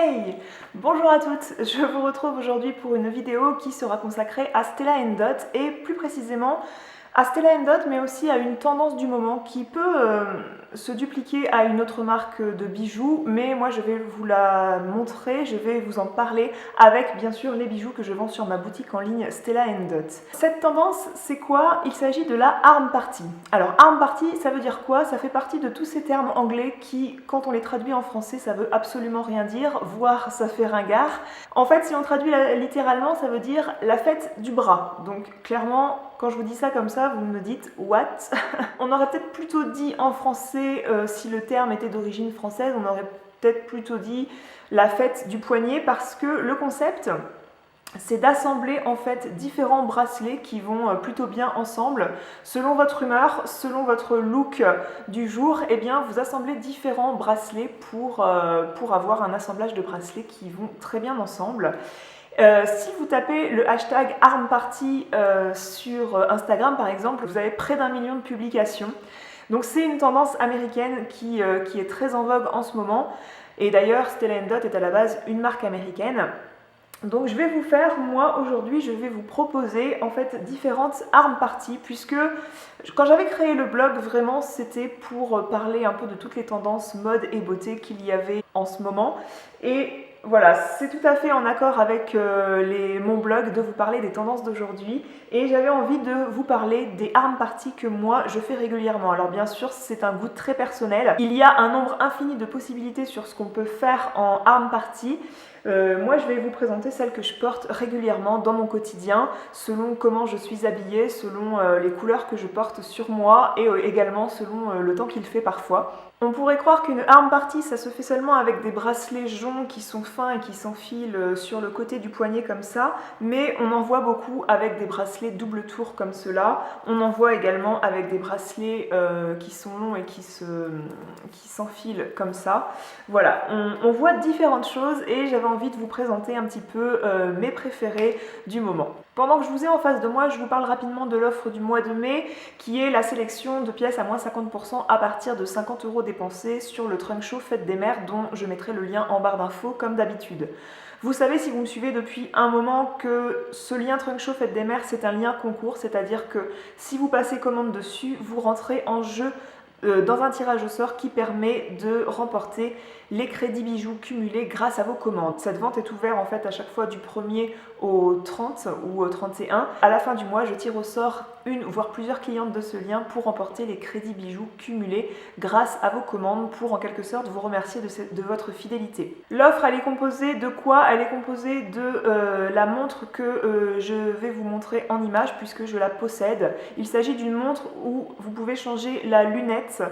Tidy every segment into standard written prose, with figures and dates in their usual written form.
Hey! Bonjour à toutes, je vous retrouve aujourd'hui pour une vidéo qui sera consacrée à Stella & Dot et plus précisément à Stella & Dot mais aussi à une tendance du moment qui peut se dupliquer à une autre marque de bijoux, mais moi je vais vous la montrer, je vais vous en parler avec bien sûr les bijoux que je vends sur ma boutique en ligne Stella & Dot. Cette tendance c'est quoi? Il s'agit de la arm party. Alors arm party ça veut dire quoi? Ça fait partie de tous ces termes anglais qui quand on les traduit en français ça veut absolument rien dire, voire ça fait ringard. En fait si on traduit littéralement ça veut dire la fête du bras. Donc clairement quand je vous dis ça comme ça, vous me dites « what ?» On aurait peut-être plutôt dit en français, si le terme était d'origine française, on aurait peut-être plutôt dit la fête du poignet parce que le concept, c'est d'assembler en fait différents bracelets qui vont plutôt bien ensemble. Selon votre humeur, selon votre look du jour, eh bien vous assemblez différents bracelets pour avoir un assemblage de bracelets qui vont très bien ensemble. Si vous tapez le hashtag ArmParty sur Instagram par exemple, vous avez près d'1 million de publications. Donc c'est une tendance américaine qui est très en vogue en ce moment. Et d'ailleurs Stella & Dot est à la base une marque américaine. Donc je vais vous faire, moi aujourd'hui, je vais vous proposer en fait différentes arm parties puisque quand j'avais créé le blog, vraiment c'était pour parler un peu de toutes les tendances mode et beauté qu'il y avait en ce moment. Et voilà, c'est tout à fait en accord avec mon blog de vous parler des tendances d'aujourd'hui et j'avais envie de vous parler des arm parties que moi je fais régulièrement. Alors bien sûr c'est un goût très personnel, il y a un nombre infini de possibilités sur ce qu'on peut faire en arm party. Moi je vais vous présenter celles que je porte régulièrement dans mon quotidien selon comment je suis habillée, selon les couleurs que je porte sur moi et également selon le temps qu'il fait parfois. On pourrait croire qu'une arm party ça se fait seulement avec des bracelets joncs qui sont fins et qui s'enfilent sur le côté du poignet comme ça, mais on en voit beaucoup avec des bracelets double tour comme cela. On en voit également avec des bracelets qui sont longs et qui s'enfilent comme ça. Voilà, on voit différentes choses et j'avais envie de vous présenter un petit peu mes préférés du moment. Pendant que je vous ai en face de moi, je vous parle rapidement de l'offre du mois de mai qui est la sélection de pièces à moins 50% à partir de 50 € dépensés sur le trunk show Fête des Mères dont je mettrai le lien en barre d'infos comme d'habitude. Vous savez si vous me suivez depuis un moment que ce lien trunk show Fête des Mères c'est un lien concours, c'est-à-dire que si vous passez commande dessus, vous rentrez en jeu dans un tirage au sort qui permet de remporter les crédits bijoux cumulés grâce à vos commandes. Cette vente est ouverte en fait à chaque fois du 1er au 30 ou au 31. À la fin du mois, je tire au sort une voire plusieurs clientes de ce lien pour remporter les crédits bijoux cumulés grâce à vos commandes pour en quelque sorte vous remercier de votre fidélité. L'offre elle est composée de quoi? Elle est composée de la montre que je vais vous montrer en image puisque je la possède. Il s'agit d'une montre où vous pouvez changer la lunette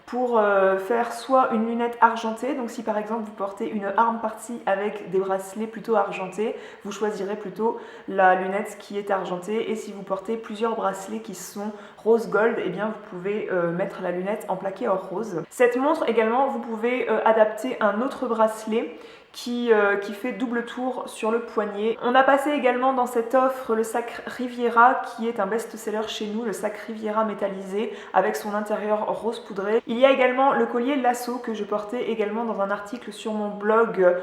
pour faire soit une lunette argentée, donc si par exemple vous portez une arm party avec des bracelets plutôt argentés, vous choisirez plutôt la lunette qui est argentée, et si vous portez plusieurs bracelets qui sont rose gold, eh bien vous pouvez mettre la lunette en plaqué or rose. Cette montre également, vous pouvez adapter un autre bracelet qui fait double tour sur le poignet. On a passé également dans cette offre le sac Riviera qui est un best-seller chez nous, le sac Riviera métallisé avec son intérieur rose poudré. Il y a également le collier Lasso que je portais également dans un article sur mon blog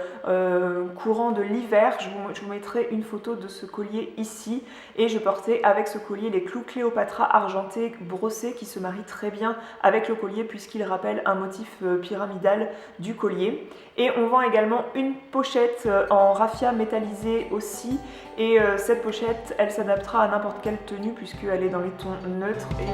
courant de l'hiver. Je vous mettrai une photo de ce collier ici et je portais avec ce collier les clous Cléopatra argentés brossés qui se marient très bien avec le collier puisqu'il rappelle un motif pyramidal du collier. Et on vend également une pochette en raffia métallisé aussi et cette pochette elle s'adaptera à n'importe quelle tenue puisqu'elle est dans les tons neutres et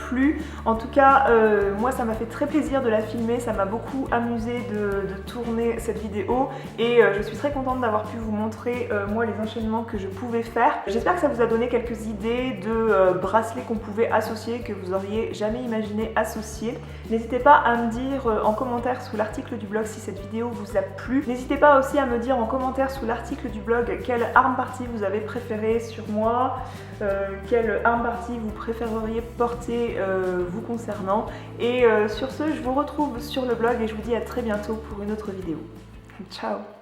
plu. En tout cas, moi ça m'a fait très plaisir de la filmer, ça m'a beaucoup amusé de tourner cette vidéo et je suis très contente d'avoir pu vous montrer moi les enchaînements que je pouvais faire. J'espère que ça vous a donné quelques idées de bracelets qu'on pouvait associer, que vous auriez jamais imaginé associer. N'hésitez pas à me dire en commentaire sous l'article du blog si cette vidéo vous a plu. N'hésitez pas aussi à me dire en commentaire sous l'article du blog quelle arme party vous avez préférée sur moi, quelle arme party vous préféreriez porter vous concernant. Et sur ce, je vous retrouve sur le blog et je vous dis à très bientôt pour une autre vidéo. Ciao!